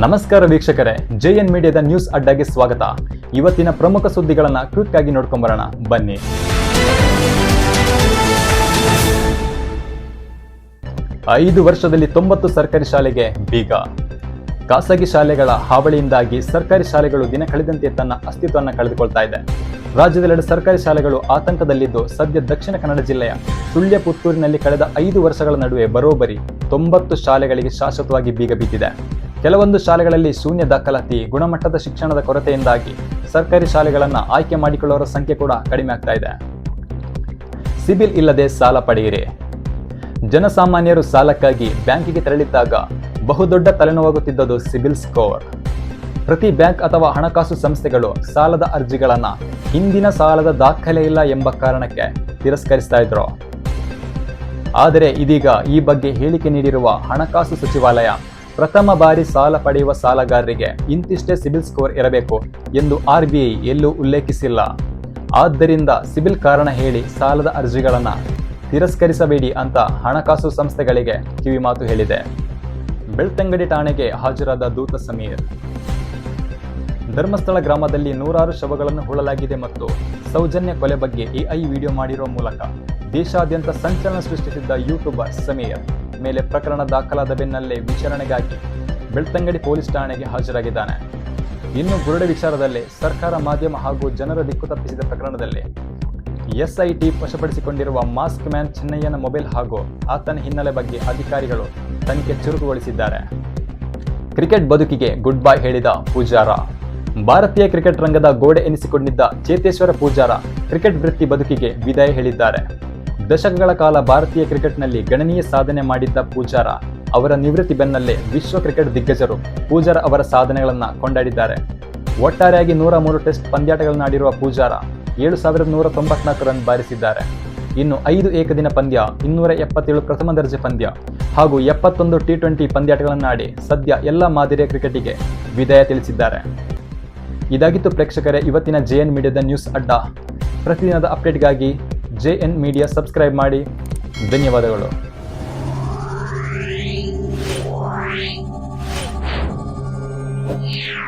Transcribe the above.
ನಮಸ್ಕಾರ ವೀಕ್ಷಕರೇ, JN ಮೀಡಿಯಾದ news ಅಡ್ಡಾಗೆ ಸ್ವಾಗತ. ಇವತ್ತಿನ ಪ್ರಮುಖ ಸುದ್ದಿಗಳನ್ನ ಕ್ವಿಕ್ ಆಗಿ ನೋಡ್ಕೊಂಬರೋಣ ಬನ್ನಿ. ಐದು ವರ್ಷದಲ್ಲಿ 90 ಸರ್ಕಾರಿ ಶಾಲೆಗೆ ಬೀಗ. ಖಾಸಗಿ ಶಾಲೆಗಳ ಹಾವಳಿಯಿಂದಾಗಿ ಸರ್ಕಾರಿ ಶಾಲೆಗಳು ದಿನ ಕಳೆದಂತೆ ತನ್ನ ಅಸ್ತಿತ್ವವನ್ನು ಕಳೆದುಕೊಳ್ತಾ ಇದೆ. ರಾಜ್ಯದೆಲ್ಲೆಡೆ ಸರ್ಕಾರಿ ಶಾಲೆಗಳು ಆತಂಕದಲ್ಲಿದ್ದು, ಸದ್ಯ ದಕ್ಷಿಣ ಕನ್ನಡ ಜಿಲ್ಲೆಯ ಸುಳ್ಯ ಪುತ್ತೂರಿನಲ್ಲಿ ಕಳೆದ 5 ವರ್ಷಗಳ ನಡುವೆ ಬರೋಬ್ಬರಿ 90 ಶಾಲೆಗಳಿಗೆ ಶಾಶ್ವತವಾಗಿ ಬೀಗ ಬಿದ್ದಿದೆ. ಕೆಲವೊಂದು ಶಾಲೆಗಳಲ್ಲಿ ಶೂನ್ಯ ದಾಖಲಾತಿ, ಗುಣಮಟ್ಟದ ಶಿಕ್ಷಣದ ಕೊರತೆಯಿಂದಾಗಿ ಸರ್ಕಾರಿ ಶಾಲೆಗಳನ್ನು ಆಯ್ಕೆ ಮಾಡಿಕೊಳ್ಳುವವರ ಸಂಖ್ಯೆ ಕೂಡ ಕಡಿಮೆ ಆಗ್ತಾ ಇದೆ. ಸಿಬಿಲ್ ಇಲ್ಲದೆ ಸಾಲ ಪಡೆಯಿರಿ. ಜನಸಾಮಾನ್ಯರು ಸಾಲಕ್ಕಾಗಿ ಬ್ಯಾಂಕಿಗೆ ತೆರಳಿದ್ದಾಗ ಬಹುದೊಡ್ಡ ತಲೆನೋವಾಗುತ್ತಿದ್ದುದು ಸಿಬಿಲ್ ಸ್ಕೋರ್. ಪ್ರತಿ ಬ್ಯಾಂಕ್ ಅಥವಾ ಹಣಕಾಸು ಸಂಸ್ಥೆಗಳು ಸಾಲದ ಅರ್ಜಿಗಳನ್ನು ಹಿಂದಿನ ಸಾಲದ ದಾಖಲೆ ಇಲ್ಲ ಎಂಬ ಕಾರಣಕ್ಕೆ ತಿರಸ್ಕರಿಸ್ತಾ ಇದ್ರು. ಆದರೆ ಇದೀಗ ಈ ಬಗ್ಗೆ ಹೇಳಿಕೆ ನೀಡಿರುವ ಹಣಕಾಸು ಸಚಿವಾಲಯ ಪ್ರಥಮ ಬಾರಿ ಸಾಲ ಪಡೆಯುವ ಸಾಲಗಾರರಿಗೆ ಇಂತಿಷ್ಟೇ ಸಿಬಿಲ್ ಸ್ಕೋರ್ ಇರಬೇಕು ಎಂದು RBI ಎಲ್ಲೂ ಉಲ್ಲೇಖಿಸಿಲ್ಲ. ಆದ್ದರಿಂದ ಸಿಬಿಲ್ ಕಾರಣ ಹೇಳಿ ಸಾಲದ ಅರ್ಜಿಗಳನ್ನು ತಿರಸ್ಕರಿಸಬೇಡಿ ಅಂತ ಹಣಕಾಸು ಸಂಸ್ಥೆಗಳಿಗೆ ಕಿವಿಮಾತು ಹೇಳಿದೆ. ಬೆಳ್ತಂಗಡಿ ಠಾಣೆಗೆ ಹಾಜರಾದ ದೂತ ಸಮೀರ್. ಧರ್ಮಸ್ಥಳ ಗ್ರಾಮದಲ್ಲಿ 100 ಶವಗಳನ್ನು ಹೂಳಲಾಗಿದೆ ಮತ್ತು ಸೌಜನ್ಯ ಕೊಲೆ ಬಗ್ಗೆ AI ವಿಡಿಯೋ ಮಾಡಿರುವ ಮೂಲಕ ದೇಶಾದ್ಯಂತ ಸಂಚಲನ ಸೃಷ್ಟಿಸಿದ್ದ ಯೂಟ್ಯೂಬರ್ ಸಮೀರ್ ಮೇಲೆ ಪ್ರಕರಣ ದಾಖಲಾದ ಬೆನ್ನಲ್ಲೇ ವಿಚಾರಣೆಗಾಗಿ ಬೆಳ್ತಂಗಡಿ ಪೊಲೀಸ್ ಠಾಣೆಗೆ ಹಾಜರಾಗಿದ್ದಾನೆ. ಇನ್ನು ಬುರುಡೆ ವಿಚಾರದಲ್ಲಿ ಸರ್ಕಾರ, ಮಾಧ್ಯಮ ಹಾಗೂ ಜನರ ದಿಕ್ಕು ತಪ್ಪಿಸಿದ ಪ್ರಕರಣದಲ್ಲಿ SIT ವಶಪಡಿಸಿಕೊಂಡಿರುವ ಮಾಸ್ಕ್ ಮ್ಯಾನ್ ಚಿನ್ನಯ್ಯನ ಮೊಬೈಲ್ ಹಾಗೂ ಆತನ ಹಿನ್ನೆಲೆ ಬಗ್ಗೆ ಅಧಿಕಾರಿಗಳು ತನಿಖೆ ಚುರುಕುಗೊಳಿಸಿದ್ದಾರೆ. ಕ್ರಿಕೆಟ್ ಬದುಕಿಗೆ ಗುಡ್ ಬೈ ಹೇಳಿದ ಪೂಜಾರ. ಭಾರತೀಯ ಕ್ರಿಕೆಟ್ ರಂಗದ ಗೋಡೆ ಎನಿಸಿಕೊಂಡಿದ್ದ ಚೇತೇಶ್ವರ ಪೂಜಾರ ಕ್ರಿಕೆಟ್ ವೃತ್ತಿ ಬದುಕಿಗೆ ವಿದಾಯ ಹೇಳಿದ್ದಾರೆ. ದಶಕಗಳ ಕಾಲ ಭಾರತೀಯ ಕ್ರಿಕೆಟ್ನಲ್ಲಿ ಗಣನೀಯ ಸಾಧನೆ ಮಾಡಿದ್ದ ಪೂಜಾರ ಅವರ ನಿವೃತ್ತಿ ಬೆನ್ನಲ್ಲೇ ವಿಶ್ವ ಕ್ರಿಕೆಟ್ ದಿಗ್ಗಜರು ಪೂಜಾರ ಅವರ ಸಾಧನೆಗಳನ್ನು ಕೊಂಡಾಡಿದ್ದಾರೆ. ಒಟ್ಟಾರೆಯಾಗಿ 103 ಟೆಸ್ಟ್ ಪಂದ್ಯಾಟಗಳನ್ನಾಡಿರುವ ಪೂಜಾರ 7194 ರನ್ ಬಾರಿಸಿದ್ದಾರೆ. ಇನ್ನು 5 ಏಕದಿನ ಪಂದ್ಯ, 277 ಪ್ರಥಮ ದರ್ಜೆ ಪಂದ್ಯ ಹಾಗೂ 71 T20 ಪಂದ್ಯಾಟಗಳನ್ನಾಡಿ ಸದ್ಯ ಎಲ್ಲ ಮಾದರಿಯ ಕ್ರಿಕೆಟಿಗೆ ವಿದಾಯ ತಿಳಿಸಿದ್ದಾರೆ. ಇದಾಗಿತ್ತು ಪ್ರೇಕ್ಷಕರೇ ಇವತ್ತಿನ ಜೆಎನ್ ಮೀಡಿಯಾದ ನ್ಯೂಸ್ ಅಡ್ಡ. ಪ್ರತಿದಿನದ ಅಪ್ಡೇಟ್ಗಾಗಿ ಜೆಎನ್ ಮೀಡಿಯಾ ಸಬ್ಸ್ಕ್ರೈಬ್ ಮಾಡಿ. ಧನ್ಯವಾದಗಳು. Yeah.